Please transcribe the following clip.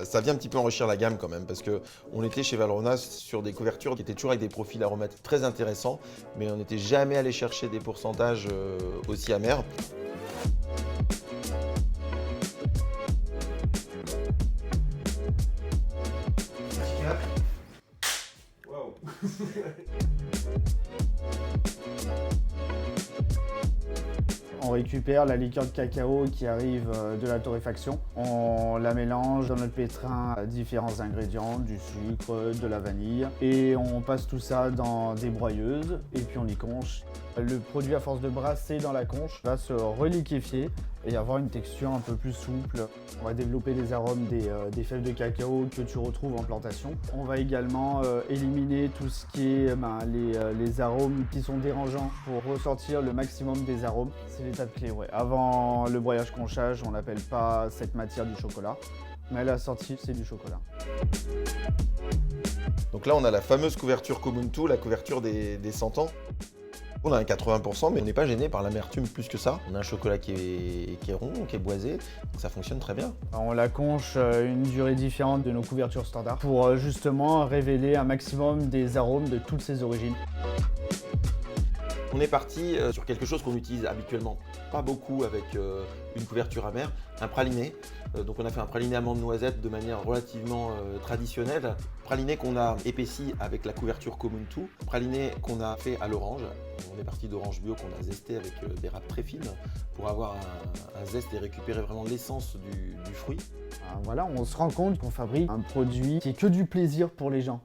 Ça vient un petit peu enrichir la gamme quand même, parce qu'on était chez Valrhona sur des couvertures qui étaient toujours avec des profils aromatiques très intéressants, mais on n'était jamais allé chercher des pourcentages aussi amers. Wow. On récupère la liqueur de cacao qui arrive de la torréfaction. On la mélange dans notre pétrin à différents ingrédients, du sucre, de la vanille. Et on passe tout ça dans des broyeuses et puis on y conche. Le produit, à force de brasser dans la conche, va se reliquéfier et avoir une texture un peu plus souple. On va développer les arômes des fèves de cacao que tu retrouves en plantation. On va également éliminer tout ce qui est les arômes qui sont dérangeants pour ressortir le maximum des arômes. C'est l'étape clé, ouais. Avant le broyage-conchage, on n'appelle pas cette matière du chocolat, mais à la sortie, c'est du chocolat. Donc là, on a la fameuse couverture Komuntu, la couverture des 100 ans. On a un 80%, mais on n'est pas gêné par l'amertume plus que ça. On a un chocolat qui est rond, qui est boisé, donc ça fonctionne très bien. On la conche une durée différente de nos couvertures standards pour justement révéler un maximum des arômes de toutes ses origines. On est parti sur quelque chose qu'on utilise habituellement pas beaucoup avec une couverture amère, un praliné. Donc on a fait un praliné amande noisette de manière relativement traditionnelle. Praliné qu'on a épaissi avec la couverture Komuntu. Praliné qu'on a fait à l'orange. On est parti d'orange bio qu'on a zesté avec des râpes très fines pour avoir un zeste et récupérer vraiment l'essence du fruit. Voilà, on se rend compte qu'on fabrique un produit qui est que du plaisir pour les gens.